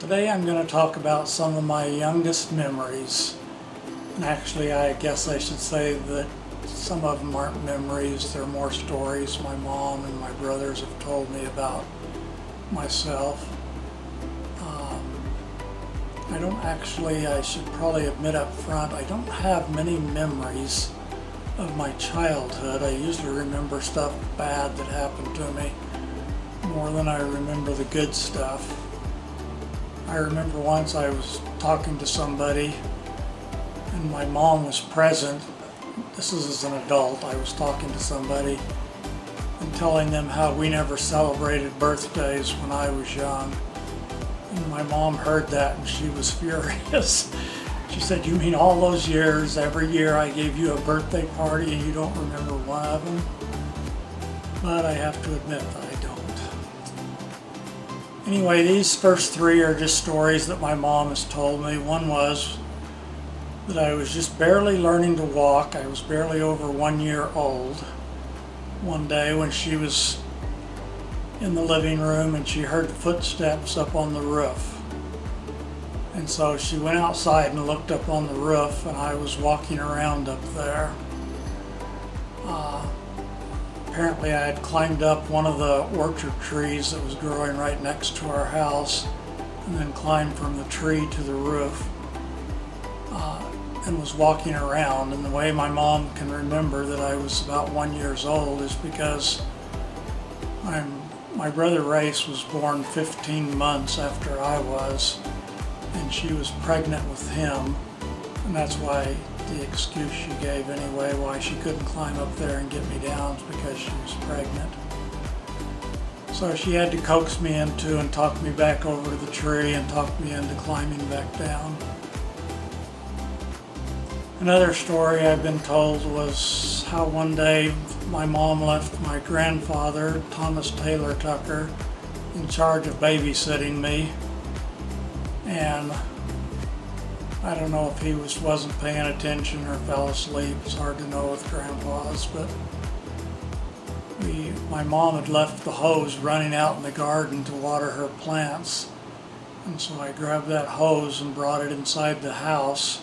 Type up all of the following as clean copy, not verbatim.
Today I'm going to talk about some of my youngest memories. And actually, I guess I should say that some of them aren't memories, they're more stories my mom and my brothers have told me about myself. I should probably admit up front, I don't have many memories of my childhood. I usually remember stuff bad that happened to me more than I remember the good stuff. I remember once I was talking to somebody and my mom was present. This is as an adult. I was talking to somebody and telling them how we never celebrated birthdays when I was young. And my mom heard that and she was furious. She said, "You mean all those years, every year I gave you a birthday party and you don't remember one of them?" But I have to admit that I don't. Anyway, these first three are just stories that my mom has told me. One was that I was just barely learning to walk. I was barely over 1 year old. One day when she was in the living room and she heard footsteps up on the roof. And so she went outside and looked up on the roof, and I was walking around up there. Apparently I had climbed up one of the orchard trees that was growing right next to our house and then climbed from the tree to the roof and was walking around. And the way my mom can remember that I was about 1 year old is because my brother Race was born 15 months after I was, and she was pregnant with him, and that's why the excuse she gave anyway, why she couldn't climb up there and get me down, is because she was pregnant. So she had to coax me into and talk me back over to the tree and talk me into climbing back down. Another story I've been told was how one day my mom left my grandfather, Thomas Taylor Tucker, in charge of babysitting me. And I don't know if he wasn't paying attention or fell asleep. It's hard to know with grandpas, but my mom had left the hose running out in the garden to water her plants. And so I grabbed that hose and brought it inside the house.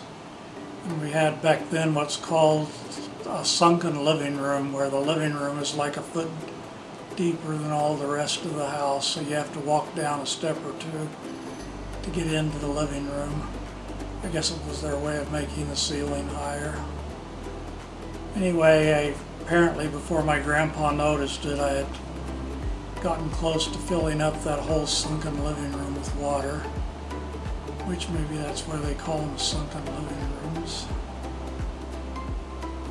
And we had back then what's called a sunken living room, where the living room is like a foot deeper than all the rest of the house. So you have to walk down a step or two to get into the living room. I guess it was their way of making the ceiling higher. Anyway, apparently before my grandpa noticed it, I had gotten close to filling up that whole sunken living room with water, which maybe that's where they call them sunken living rooms.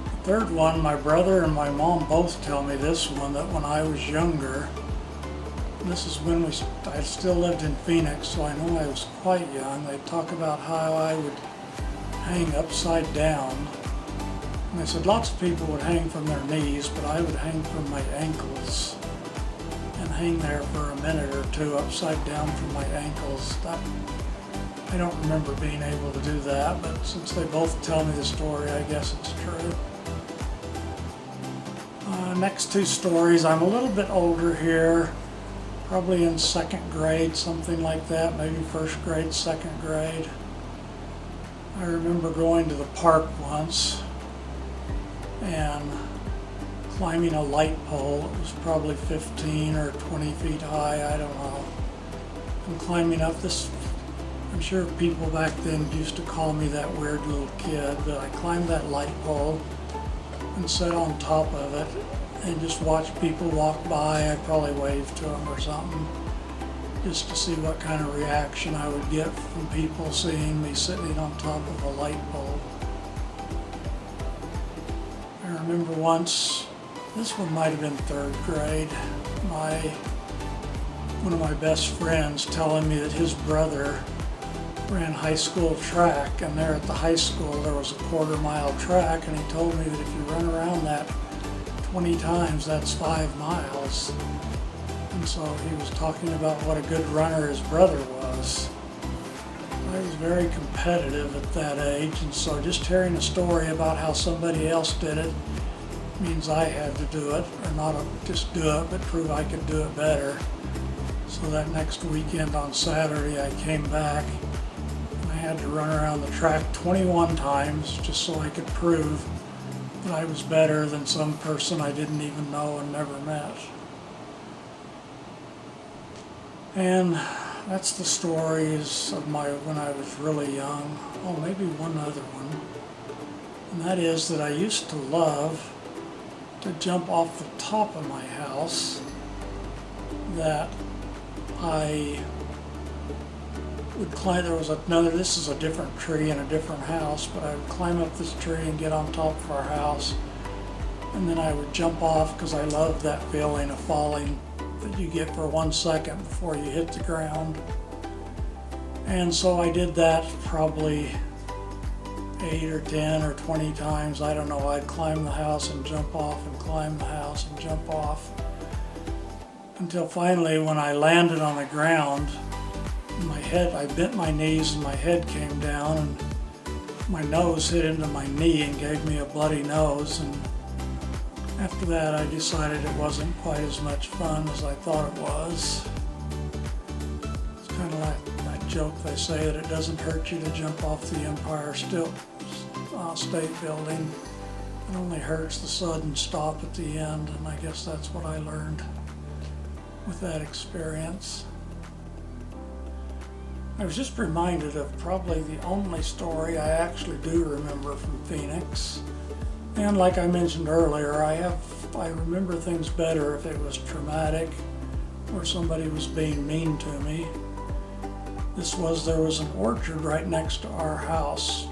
The third one, my brother and my mom both tell me this one, that when I was younger, this is when I still lived in Phoenix, so I know I was quite young. They talk about how I would hang upside down. And they said lots of people would hang from their knees, but I would hang from my ankles and hang there for a minute or two upside down from my ankles. I don't remember being able to do that, but since they both tell me the story, I guess it's true. Next two stories, I'm a little bit older here. Probably in second grade, something like that, maybe first grade, second grade. I remember going to the park once and climbing a light pole. It was probably 15 or 20 feet high, I don't know. And climbing up this, I'm sure people back then used to call me that weird little kid, but I climbed that light pole and sat on top of it and just watch people walk by. I probably waved to them or something, just to see what kind of reaction I would get from people seeing me sitting on top of a light pole. I remember once, this one might have been third grade, one of my best friends telling me that his brother ran high school track, and there at the high school there was a quarter-mile track, and he told me that if you run around that 20 times, that's 5 miles. And so he was talking about what a good runner his brother was. I was very competitive at that age, and so just hearing a story about how somebody else did it means I had to do it, or not just do it, but prove I could do it better. So that next weekend on Saturday I came back and I had to run around the track 21 times just so I could prove that I was better than some person I didn't even know and never met. And that's the stories of when I was really young. Oh, maybe one other one. And that is that I used to love to jump off the top of my house, that I would climb. This is a different tree in a different house, but I would climb up this tree and get on top of our house, and then I would jump off because I loved that feeling of falling that you get for 1 second before you hit the ground. And so I did that probably 8 or 10 or 20 times. I don't know. I'd climb the house and jump off and climb the house and jump off, until finally when I landed on the ground, I bent my knees and my head came down and my nose hit into my knee and gave me a bloody nose. And after that I decided it wasn't quite as much fun as I thought it was. It's kind of like that joke they say that it doesn't hurt you to jump off the Empire State Building. It only hurts the sudden stop at the end, and I guess that's what I learned with that experience. I was just reminded of probably the only story I actually do remember from Phoenix. And like I mentioned earlier, I remember things better if it was traumatic or somebody was being mean to me. There was an orchard right next to our house,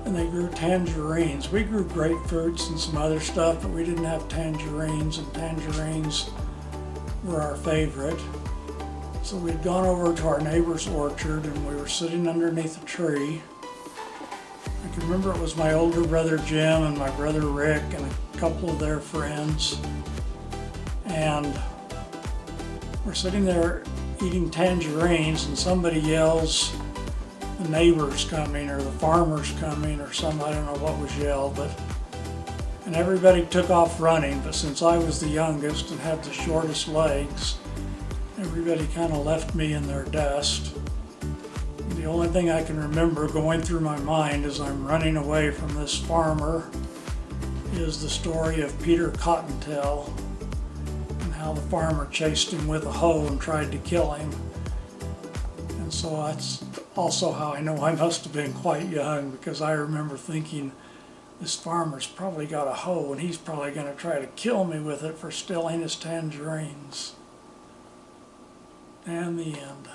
and they grew tangerines. We grew grapefruits and some other stuff, but we didn't have tangerines, and tangerines were our favorite. So we'd gone over to our neighbor's orchard and we were sitting underneath a tree. I can remember it was my older brother Jim and my brother Rick and a couple of their friends. And we're sitting there eating tangerines and somebody yells, "The neighbor's coming," or "The farmer's coming," or something. I don't know what was yelled, and everybody took off running. But since I was the youngest and had the shortest legs, everybody kind of left me in their dust. And the only thing I can remember going through my mind as I'm running away from this farmer is the story of Peter Cottontail and how the farmer chased him with a hoe and tried to kill him. And so that's also how I know I must have been quite young, because I remember thinking, this farmer's probably got a hoe and he's probably going to try to kill me with it for stealing his tangerines. And the end.